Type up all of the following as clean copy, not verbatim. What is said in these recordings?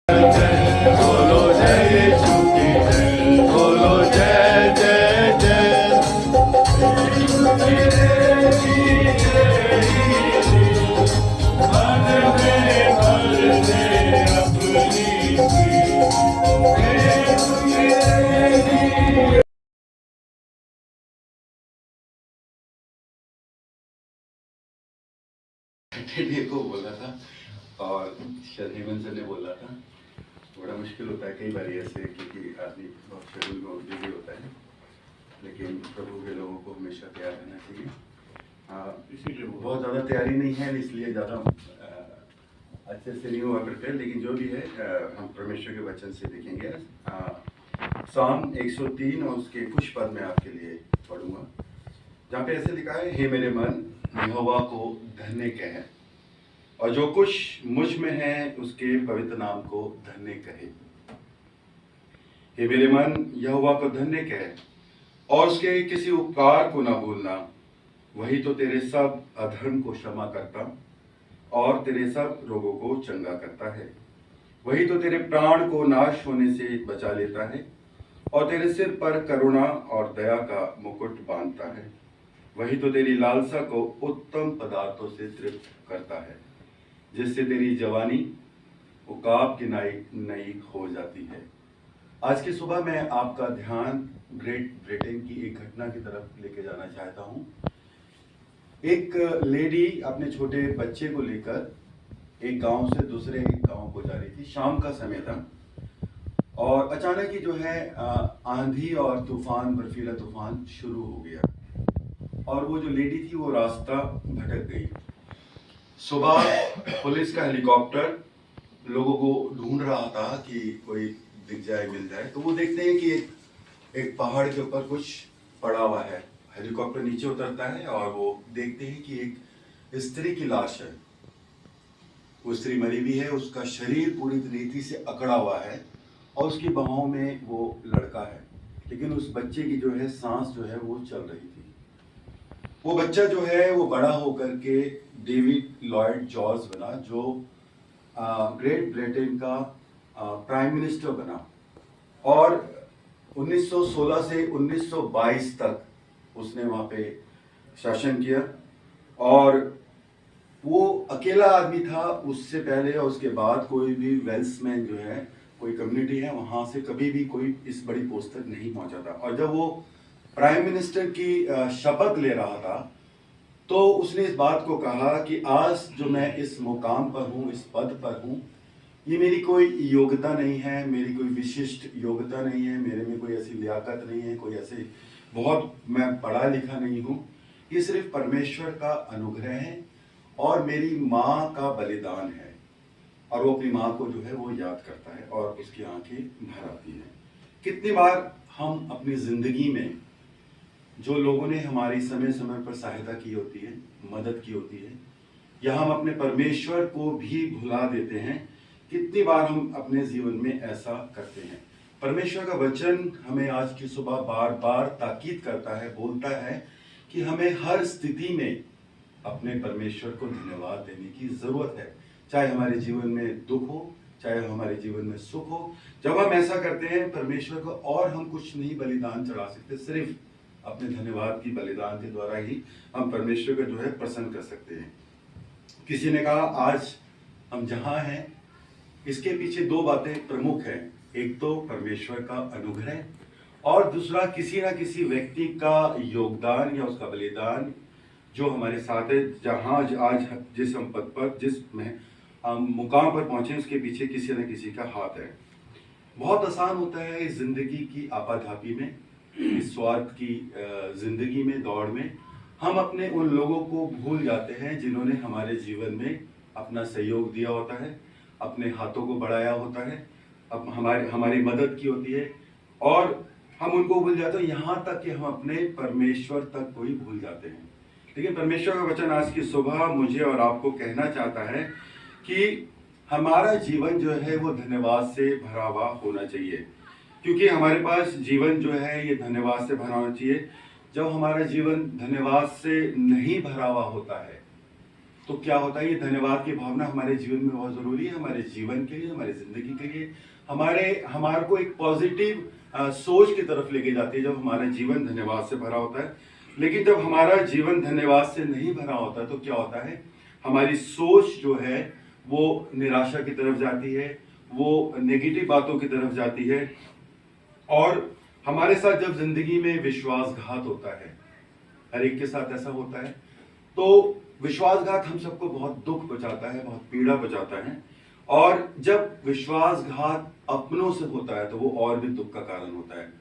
बोलो जय यीशु की जय, बोलो जय जय जय। मन में भर दे अपनी मेरे को बोला था और शायद हेमंत सर ने बोला था। बड़ा मुश्किल होता है कई बार ऐसे, क्योंकि आदमी बहुत शेड्यूल में बिजी होता है, लेकिन प्रभु के लोगों को हमेशा तैयार रहना चाहिए। इसीलिए बहुत ज़्यादा तैयारी नहीं है, इसलिए ज़्यादा अच्छे से नहीं हुआ प्रिपेयर, लेकिन जो भी है हम परमेश्वर के वचन से देखेंगे। साम 103 और उसके कुछ पद में आपके लिए पढ़ूंगा, जहाँ पे ऐसे लिखा है, हे मेरे मन यहोवा को धन्य कह, और जो कुछ मुझ में है उसके पवित्र नाम को धन्य कहे। हे मेरे मन यहोवा को धन्य कहे और उसके किसी उपकार को ना भूलना, वही तो तेरे सब अधर्म को क्षमा करता और तेरे सब रोगों को चंगा करता है। वही तो तेरे प्राण को नाश होने से बचा लेता है और तेरे सिर पर करुणा और दया का मुकुट बांधता है। वही तो तेरी लालसा को उत्तम पदार्थों से तृप्त करता है, जिससे तेरी जवानी उकाब की नई हो जाती है। आज की सुबह मैं आपका ध्यान ग्रेट ब्रिटेन की एक घटना की तरफ लेके जाना चाहता हूँ। एक लेडी अपने छोटे बच्चे को लेकर एक गांव से दूसरे एक गांव को जा रही थी। शाम का समय था और अचानक ही जो है आंधी और तूफान, बर्फीला तूफान शुरू हो गया और वो जो लेडी थी वो रास्ता भटक गई। सुबह पुलिस का हेलीकॉप्टर लोगों को ढूंढ रहा था कि कोई दिख जाए, मिल जाए। तो वो देखते हैं कि एक पहाड़ के ऊपर कुछ पड़ा हुआ है। हेलीकॉप्टर नीचे उतरता है और वो देखते हैं कि एक स्त्री की लाश है। वो स्त्री मरी भी है, उसका शरीर पूरी रीति से अकड़ा हुआ है और उसकी बाहों में वो लड़का है, लेकिन उस बच्चे की जो है सांस जो है वो चल रही थी। वो बच्चा जो है वो बड़ा होकर के डेविड लॉयड जॉर्ज बना, जो ग्रेट ब्रिटेन का प्राइम मिनिस्टर बना और 1916 से 1922 तक उसने वहाँ पे शासन किया। और वो अकेला आदमी था। उससे पहले और उसके बाद कोई भी वेल्समैन जो है, कोई कम्युनिटी है, वहाँ से कभी भी कोई इस बड़ी पोस्ट तक नहीं पहुँचा था। और जब वो प्राइम मिनिस्टर की शपथ ले रहा था तो उसने इस बात को कहा कि आज जो मैं इस मुकाम पर हूँ, इस पद पर हूँ, ये मेरी कोई योग्यता नहीं है, मेरी कोई विशिष्ट योग्यता नहीं है, मेरे में कोई ऐसी लियाकत नहीं है, कोई ऐसे बहुत मैं पढ़ा लिखा नहीं हूँ। ये सिर्फ परमेश्वर का अनुग्रह है और मेरी माँ का बलिदान है। और वो अपनी माँ को जो है वो याद करता है और उसकी आंखें भर आती हैं। कितनी बार हम अपनी ज़िंदगी में जो लोगों ने हमारी समय समय पर सहायता की होती है, मदद की होती है, या हम अपने परमेश्वर को भी भुला देते हैं, कितनी बार हम अपने जीवन में ऐसा करते हैं। परमेश्वर का वचन हमें आज की सुबह बार बार ताकीद करता है, बोलता है कि हमें हर स्थिति में अपने परमेश्वर को धन्यवाद देने की जरूरत है, चाहे हमारे जीवन में दुख हो, चाहे हमारे जीवन में सुख हो। जब हम ऐसा करते हैं परमेश्वर को, और हम कुछ नहीं बलिदान चढ़ा सकते, सिर्फ अपने धन्यवाद की बलिदान के द्वारा ही हम परमेश्वर को जो है प्रसन्न कर सकते हैं। किसी ने कहा आज हम जहाँ हैं इसके पीछे दो बातें प्रमुख हैं, एक तो परमेश्वर का अनुग्रह और दूसरा किसी ना किसी व्यक्ति का योगदान या उसका बलिदान जो हमारे साथ है। जहाँ आज जिस हम पद पर, जिस में हम मुकाम पर पहुंचे, उसके पीछे किसी न किसी का हाथ है। बहुत आसान होता है इस जिंदगी की आपाधापी में, इस स्वार्थ की जिंदगी में, दौड़ में हम अपने उन लोगों को भूल जाते हैं जिन्होंने हमारे जीवन में अपना सहयोग दिया होता है, अपने हाथों को बढ़ाया होता है, अब हमारी मदद की होती है, और हम उनको भूल जाते हैं। यहाँ तक कि हम अपने परमेश्वर तक को ही भूल जाते हैं। लेकिन परमेश्वर का वचन आज की सुबह मुझे और आपको कहना चाहता है कि हमारा जीवन जो है वो धन्यवाद से भरा हुआ होना चाहिए, क्योंकि हमारे पास जीवन जो है ये धन्यवाद से भरा होना चाहिए। जब हमारा जीवन धन्यवाद से नहीं भरा हुआ होता है तो क्या होता है, ये धन्यवाद की भावना हमारे जीवन में बहुत जरूरी है, हमारे जीवन के लिए, हमारी जिंदगी के लिए, हमारे को एक पॉजिटिव सोच की तरफ लेके जाती है जब हमारा जीवन धन्यवाद से भरा होता है। लेकिन जब हमारा जीवन धन्यवाद से नहीं भरा होता तो क्या होता है, हमारी सोच जो है वो निराशा की तरफ जाती है, वो नेगेटिव बातों की तरफ जाती है। और हमारे साथ जब जिंदगी में विश्वासघात होता है, हर एक के साथ ऐसा होता है, तो विश्वासघात हम सबको बहुत दुख पहुंचाता है, बहुत पीड़ा पहुंचाता है। और जब विश्वासघात अपनों से होता है तो वो और भी दुख का कारण होता है।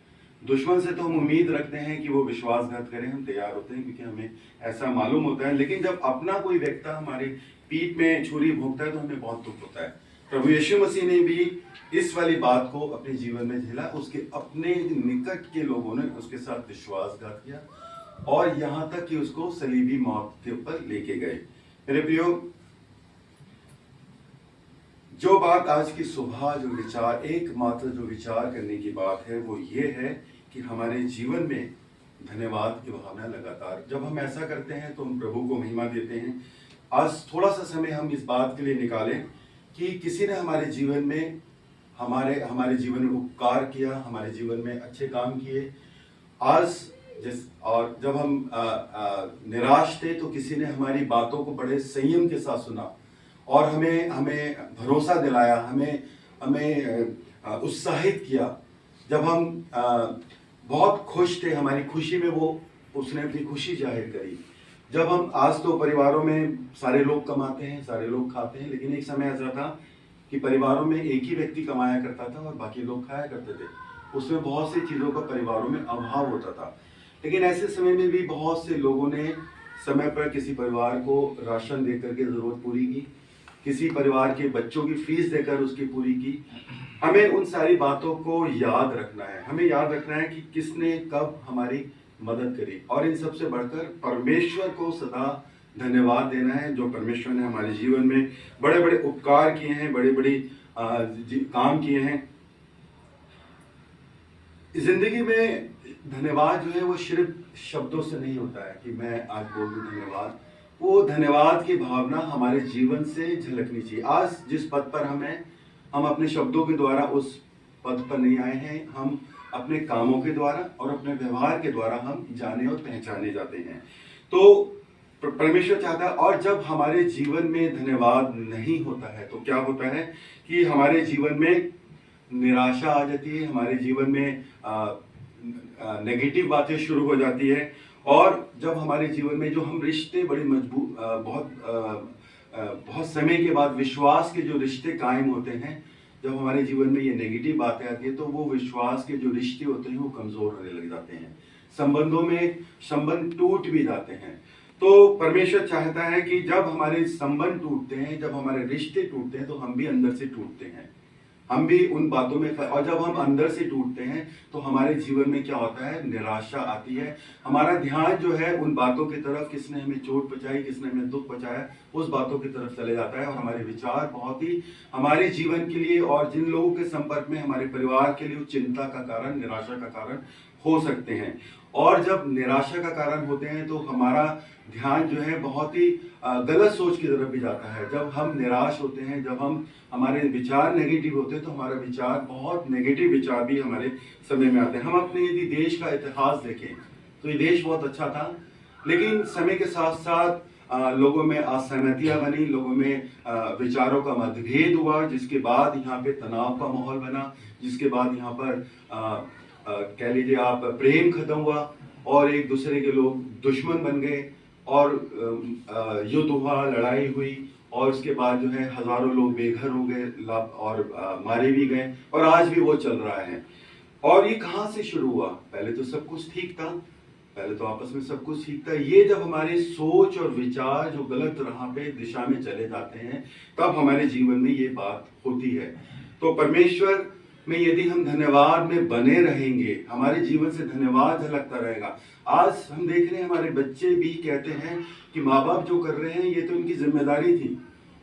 दुश्मन से तो हम उम्मीद रखते हैं कि वो विश्वासघात करें, हम तैयार होते हैं क्योंकि हमें ऐसा मालूम होता है। लेकिन जब अपना कोई व्यक्ति हमारी पीठ में छुरी भोंकता है तो हमें बहुत दुख होता है। प्रभु यीशु मसीह ने भी इस वाली बात को अपने जीवन में झेला। उसके अपने निकट के लोगों ने उसके साथ विश्वासघात किया और यहाँ तक कि उसको सलीबी मौत के ऊपर लेके गए। मेरे प्रियो, जो बात आज की सुबह जो विचार, एकमात्र जो विचार करने की बात है वो ये है कि हमारे जीवन में धन्यवाद की भावना लगातार, जब हम ऐसा करते हैं तो हम प्रभु को महिमा देते हैं। आज थोड़ा सा समय हम इस बात के लिए निकालें कि किसी ने हमारे जीवन में हमारे जीवन में उपकार किया, हमारे जीवन में अच्छे काम किए। आज और जब हम निराश थे तो किसी ने हमारी बातों को बड़े संयम के साथ सुना और हमें भरोसा दिलाया, हमें उत्साहित किया। जब हम बहुत खुश थे, हमारी खुशी में उसने अपनी खुशी जाहिर करी। जब हम, आज तो परिवारों में सारे लोग कमाते हैं, सारे लोग खाते हैं, लेकिन एक समय ऐसा था कि परिवारों में एक ही व्यक्ति कमाया करता था और बाकी लोग खाया करते थे। उसमें बहुत सी चीज़ों का परिवारों में अभाव होता था। लेकिन ऐसे समय में भी बहुत से लोगों ने समय पर किसी परिवार को राशन देकर के ज़रूरत पूरी की, किसी परिवार के बच्चों की फीस देकर उसकी पूरी की। हमें उन सारी बातों को याद रखना है। हमें याद रखना है कि किसने कब हमारी मदद करी, और इन सबसे बढ़कर परमेश्वर को सदा धन्यवाद देना है, जो परमेश्वर ने हमारे जीवन में बड़े बड़े उपकार किए हैं, बड़े बड़े काम किए हैं। जिंदगी में धन्यवाद जो है वो सिर्फ शब्दों से नहीं होता है कि मैं आज बोल दूं धन्यवाद। वो धन्यवाद की भावना हमारे जीवन से झलकनी चाहिए। आज जिस पद पर हम अपने शब्दों के द्वारा उस पद पर नहीं आए हैं, हम अपने कामों के द्वारा और अपने व्यवहार के द्वारा हम जाने और पहचाने जाते हैं। तो परमेश्वर चाहता है, और जब हमारे जीवन में धन्यवाद नहीं होता है तो क्या होता है कि हमारे जीवन में निराशा आ जाती है, हमारे जीवन में नेगेटिव बातें शुरू हो जाती है। और जब हमारे जीवन में जो हम रिश्ते बड़े मजबूत, बहुत समय के बाद विश्वास के जो रिश्ते कायम होते हैं, जब हमारे जीवन में ये नेगेटिव बातें आती है तो वो विश्वास के जो रिश्ते होते हैं वो कमजोर होने लग जाते हैं, संबंधों में संबंध टूट भी जाते हैं। तो परमेश्वर चाहता है कि जब हमारे संबंध टूटते हैं, जब हमारे रिश्ते टूटते हैं तो हम भी अंदर से टूटते हैं, हम भी उन बातों में, और जब हम अंदर से टूटते हैं तो हमारे जीवन में क्या होता है, निराशा आती है। हमारा ध्यान जो है उन बातों की तरफ, किसने हमें चोट पहुंचाई, किसने हमें दुख पहुंचाया, उस बातों की तरफ चले जाता है। और हमारे विचार बहुत ही हमारे जीवन के लिए और जिन लोगों के संपर्क में हमारे परिवार के लिए चिंता का कारण, निराशा का कारण हो सकते हैं। और जब निराशा का कारण होते हैं तो हमारा ध्यान जो है बहुत ही गलत सोच की तरफ भी जाता है। जब हम निराश होते हैं, जब हमारे विचार नेगेटिव होते हैं तो हमारा विचार, बहुत नेगेटिव विचार भी हमारे समय में आते हैं। हम अपने यदि देश का इतिहास देखें तो ये देश बहुत अच्छा था, लेकिन समय के साथ साथ लोगों में असहमतियां बनी, लोगों में विचारों का मतभेद हुआ, जिसके बाद यहाँ पे तनाव का माहौल बना, जिसके बाद यहाँ पर कह लीजिए आप प्रेम खत्म हुआ और एक दूसरे के लोग दुश्मन बन गए और युद्ध हुआ, लड़ाई हुई, और उसके बाद जो है हजारों लोग बेघर हो गए और मारे भी गए, और आज भी वो चल रहा है। और ये कहाँ से शुरू हुआ? पहले तो सब कुछ ठीक था, पहले तो आपस में सब कुछ ठीक था। ये जब हमारे सोच और विचार जो गलत राह पे दिशा में चले जाते हैं तब हमारे जीवन में ये बात होती है। तो परमेश्वर में यदि हम धन्यवाद में बने रहेंगे, हमारे जीवन से धन्यवाद झलकता रहेगा। आज हम देख रहे हैं हमारे बच्चे भी कहते हैं कि माँ बाप जो कर रहे हैं ये तो उनकी जिम्मेदारी थी,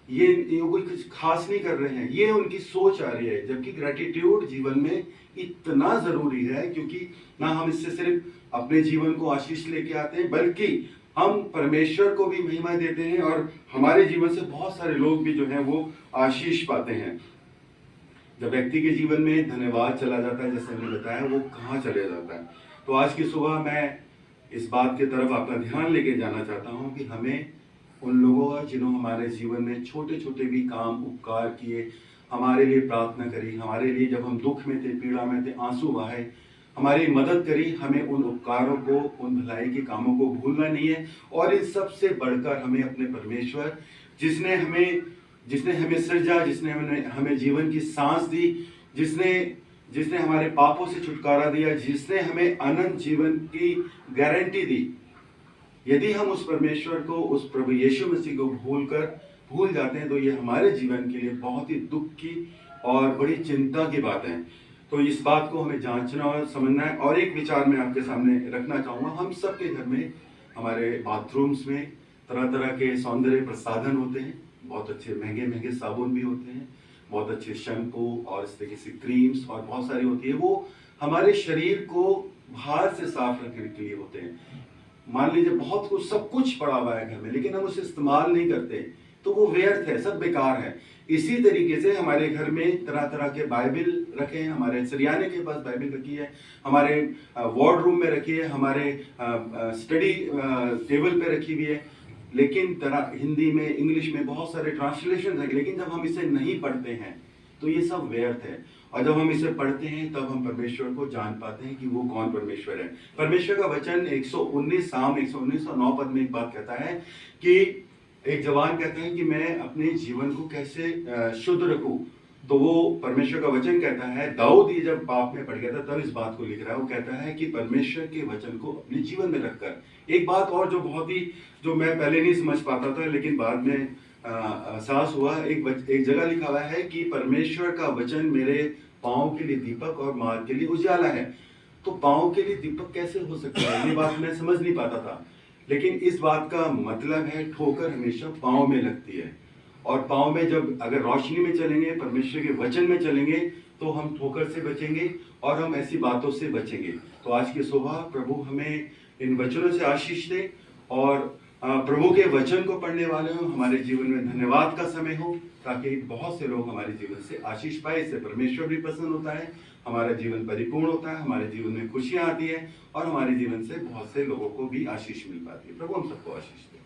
ये कोई कुछ खास नहीं कर रहे हैं, ये उनकी सोच आ रही है। जबकि ग्रेटिट्यूड जीवन में इतना जरूरी है, क्योंकि ना हम इससे सिर्फ अपने जीवन को आशीष लेके आते हैं, बल्कि हम परमेश्वर को भी महिमा देते हैं और हमारे जीवन से बहुत सारे लोग भी जो हैं वो आशीष पाते हैं। जब व्यक्ति के जीवन में धन्यवाद चला जाता है, जैसे हमने बताया, वो कहाँ चले जाता है। तो आज की सुबह मैं इस बात की तरफ आपका ध्यान लेके जाना चाहता हूँ कि हमें उन लोगों का जिन्होंने हमारे जीवन में छोटे छोटे भी काम उपकार किए, हमारे लिए प्रार्थना करी, हमारे लिए जब हम दुख में थे, पीड़ा में थे, आंसू बहाए, हमारी मदद करी, हमें उन उपकारों को, उन भलाई के कामों को भूलना नहीं है। और इन सबसे बढ़कर हमें अपने परमेश्वर, जिसने हमें सृजा, जिसने हमें जीवन की सांस दी, जिसने हमारे पापों से छुटकारा दिया, जिसने हमें अनंत जीवन की गारंटी दी, यदि हम उस परमेश्वर को, उस प्रभु यीशु मसीह को भूल जाते हैं तो ये हमारे जीवन के लिए बहुत ही दुख की और बड़ी चिंता की बात है। तो इस बात को हमें जांचना और समझना है। और एक विचार मैं आपके सामने रखना चाहूँगा। हम सबके घर में, हमारे बाथरूम्स में तरह तरह के सौंदर्य प्रसाधन होते हैं, बहुत अच्छे महंगे महंगे साबुन भी होते हैं, बहुत अच्छे शैम्पू और इस तरीके से क्रीम्स और बहुत सारी होती है। वो हमारे शरीर को बाहर से साफ रखने के लिए होते हैं। मान लीजिए बहुत कुछ, सब कुछ पड़ा हुआ है घर में, लेकिन हम उसे इस्तेमाल नहीं करते, तो वो व्यर्थ है, सब बेकार है। इसी तरीके से हमारे घर में तरह तरह के बाइबल रखे हैं, हमारे सरियाने के पास बाइबल रखी है, हमारे वार्ड रूम में रखी है, हमारे स्टडी टेबल पे रखी हुई है, लेकिन हिंदी में, इंग्लिश में बहुत सारे ट्रांसलेशन है, लेकिन जब हम इसे नहीं पढ़ते हैं तो ये सब व्यर्थ है। और जब हम इसे पढ़ते हैं तब हम परमेश्वर को जान पाते हैं कि वो कौन परमेश्वर है। परमेश्वर का वचन 119 साम 119 और 9 पद में एक बात कहता है कि एक जवान कहता है कि मैं अपने जीवन को कैसे शुद्ध रखूं। तो वो परमेश्वर का वचन कहता है, दाऊद ये जब पाप में पड़ गया था तब इस बात को लिख रहा है। वो कहता है कि परमेश्वर के वचन को अपने जीवन में रखकर। एक बात और जो मैं पहले नहीं समझ पाता था, लेकिन बाद में एहसास हुआ, एक जगह लिखा हुआ है कि परमेश्वर का वचन मेरे पाँव के लिए दीपक और मार्ग के लिए उजाला है। तो पाँव के लिए दीपक कैसे हो सकता है, ये बात मैं समझ नहीं पाता था। लेकिन इस बात का मतलब है, ठोकर हमेशा पाँव में लगती है, और पाँव में जब अगर रोशनी में चलेंगे, परमेश्वर के वचन में चलेंगे, तो हम ठोकर से बचेंगे और हम ऐसी बातों से बचेंगे। तो आज की सुबह प्रभु हमें इन वचनों से आशीष दे, और प्रभु के वचन को पढ़ने वाले हो, हमारे जीवन में धन्यवाद का समय हो, ताकि बहुत से लोग हमारे जीवन से आशीष पाए। इससे परमेश्वर भी प्रसन्न होता है, हमारा जीवन परिपूर्ण होता है, हमारे जीवन में खुशियां आती है, और हमारे जीवन से बहुत से लोगों को भी आशीष मिल पाती है। प्रभु हम सबको आशीष दे।